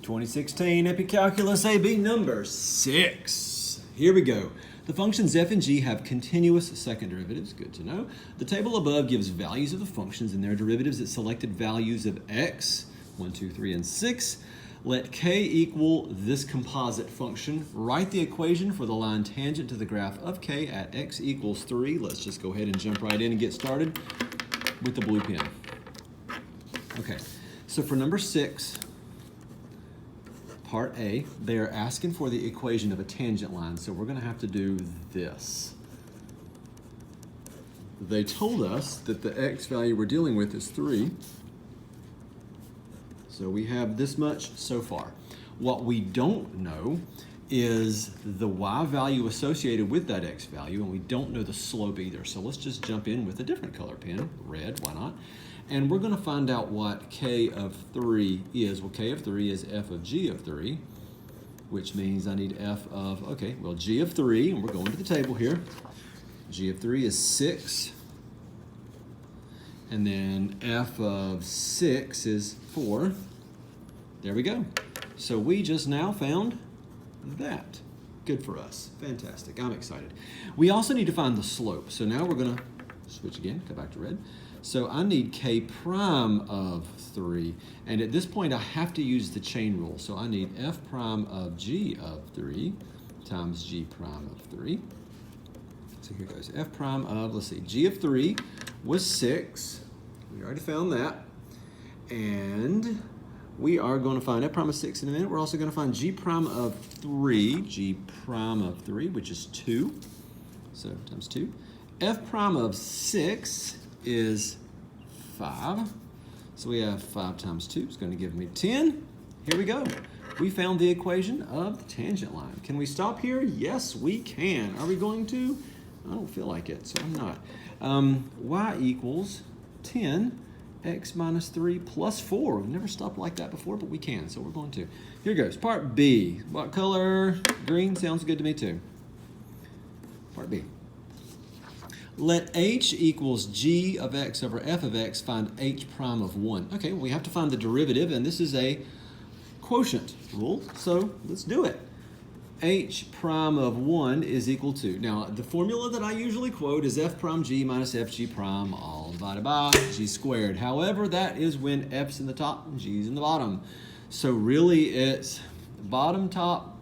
2016 AB Calculus AB number 6. Here we go. The functions f and g have continuous second derivatives. Good to know. The table above gives values of the functions and their derivatives at selected values of x, 1, 2, 3, and 6. Let k equal this composite function. Write the equation for the line tangent to the graph of k at x equals 3. Let's just go ahead and jump right in and get started with the blue pen. Okay, so for number 6, part A, they are asking for the equation of a tangent line, so we're going to have to do this. They told us that the x value we're dealing with is 3. So we have this much so far. What we don't know is the y value associated with that x value, and we don't know the slope either. So let's just jump in with a different color pen, red, why not? And we're going to find out what k of 3 is. Well, k of 3 is f of g of 3, which means I need f of, okay, well, g of 3, and we're going to the table here. G of 3 is 6. And then f of 6 is 4. There we go. So we just now found that. Good for us. Fantastic. I'm excited. We also need to find the slope. So now we're going to switch again, go back to red. So I need k prime of 3. And at this point, I have to use the chain rule. So I need f prime of g of 3 times g prime of 3. So here goes f prime of, let's see, g of 3 was 6. We already found that. And we are going to find f prime of 6 in a minute. We're also going to find g prime of 3, which is 2. So times 2. F prime of 6 is 5. So we have 5 times 2 is going to give me 10. Here we go. We found the equation of the tangent line. Can we stop here? Yes, we can. Are we going to? I don't feel like it, so I'm not. Y equals 10. X minus 3 plus 4. We've never stopped like that before, but we can, so we're going to. Here goes. Part B. What color? Green sounds good to me too. Part B. Let h equals g of x over f of x, find h prime of 1. Okay, well, we have to find the derivative, and this is a quotient rule, so let's do it. H prime of 1 is equal to, now the formula that I usually quote is f prime g minus fg prime all divided by g squared. However, that is when f's in the top and g's in the bottom. So really it's bottom top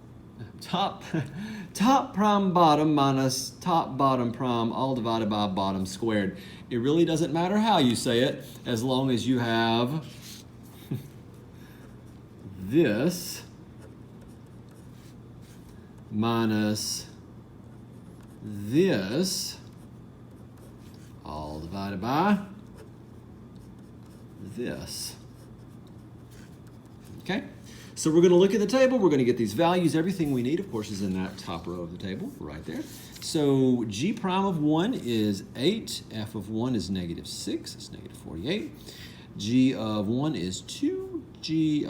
prime bottom minus top bottom prime all divided by bottom squared. It really doesn't matter how you say it as long as you have this minus this all divided by this. Okay, so we're going to look at the table. We're going to get these values. Everything we need, of course, is in that top row of the table right there. So g prime of 1 is 8. F of 1 is negative 6. It's negative 48. G of 1 is 2.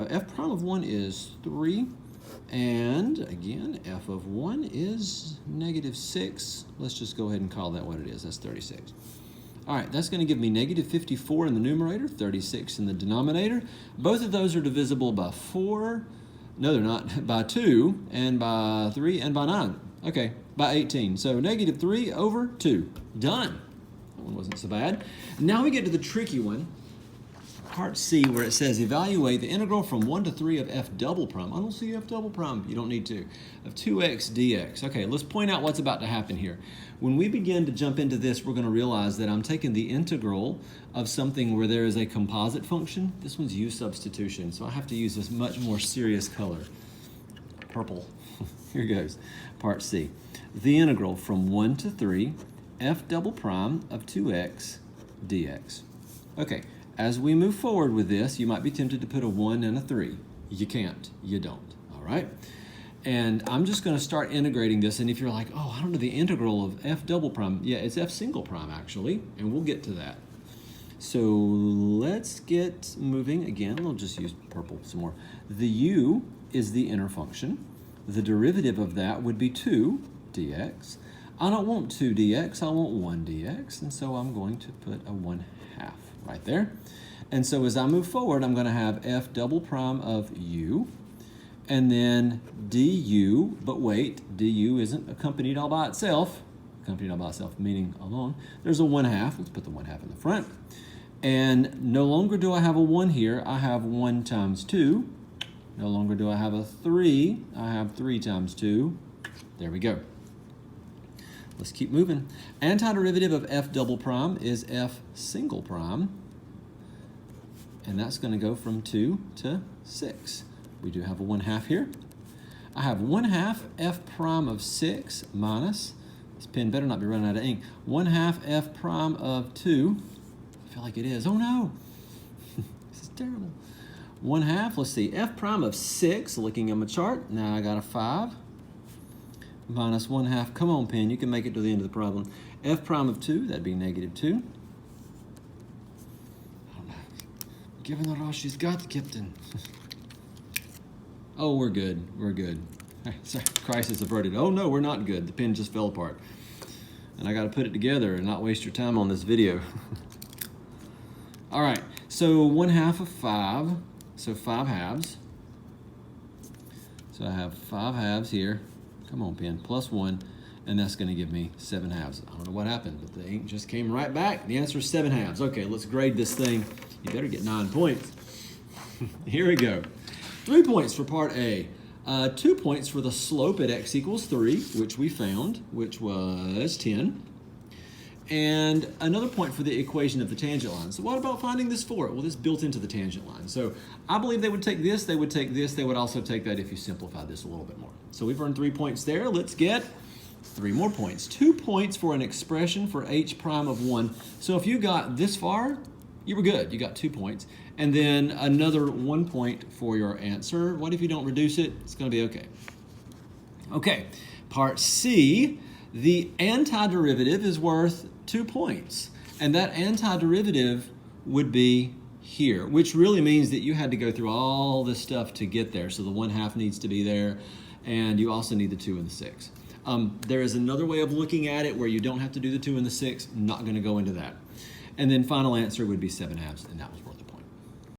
F prime of 1 is 3. And again, f of 1 is negative 6. Let's just go ahead and call that what it is. That's 36. All right, that's going to give me negative 54 in the numerator, 36 in the denominator. Both of those are divisible by 4. No, they're not. By 2, and by 3, and by 9. Okay, by 18. So negative 3 over 2. Done. That one wasn't so bad. Now we get to the tricky one. Part C, where it says evaluate the integral from 1 to 3 of f double prime. I don't see f double prime. You don't need to. Of 2x dx. Okay, let's point out what's about to happen here. When we begin to jump into this, we're going to realize that I'm taking the integral of something where there is a composite function. This one's u substitution, so I have to use this much more serious color. Purple. Here goes. Part C. The integral from 1 to 3 f double prime of 2x dx. Okay. As we move forward with this, you might be tempted to put a 1 and a 3. You can't. You don't. All right? And I'm just going to start integrating this. And if you're like, oh, I don't know the integral of f double prime. Yeah, it's f single prime, actually. And we'll get to that. So let's get moving. Again, we'll just use purple some more. The u is the inner function. The derivative of that would be 2 dx. I don't want 2 dx. I want 1 dx. And so I'm going to put a 1/2 right there. And so as I move forward, I'm going to have f double prime of u and then du, but wait, du isn't accompanied all by itself. Accompanied all by itself meaning alone. There's a 1/2. Let's put the 1/2 in the front. And no longer do I have a 1 here. I have 1 times 2. No longer do I have a 3. I have 3 times 2. There we go. Let's keep moving. Antiderivative of f double prime is f single prime. And that's going to go from 2 to 6. We do have a 1/2 here. I have 1/2 f prime of 6 minus, this pen better not be running out of ink, 1/2 f prime of 2. I feel like it is. Oh no! This is terrible. 1/2, let's see, f prime of 6, looking at my chart. Now I got a 5. Minus 1/2. Come on, pen, you can make it to the end of the problem. F prime of 2, that'd be -2. Given the rush she's got, Captain. Oh, we're good. We're good. Sorry, crisis averted. Oh no, we're not good. The pen just fell apart. And I got to put it together and not waste your time on this video. All right, so 1/2 of 5. So 5 halves. So I have 5 halves here. Come on, pen. Plus 1. And that's going to give me 7 halves. I don't know what happened, but the ink just came right back. The answer is 7 halves. Okay, let's grade this thing. You better get 9 points. Here we go. 3 points for part A. 2 points for the slope at x equals 3, which we found, which was 10. And another point for the equation of the tangent line. So what about finding this for it? Well, this is built into the tangent line. So I believe they would take this, they would take this, they would also take that if you simplify this a little bit more. So we've earned 3 points there. Let's get 3 more points. 2 points for an expression for h prime of 1. So if you got this far, you were good. You got 2 points. And then another 1 point for your answer. What if you don't reduce it? It's going to be okay. Okay, part C, the antiderivative is worth 2 points. And that antiderivative would be here, which really means that you had to go through all this stuff to get there. So the 1/2 needs to be there, and you also need the 2 and the 6. There is another way of looking at it where you don't have to do the 2 and the 6. I'm not going to go into that. And then final answer would be 7 halves, and that was worth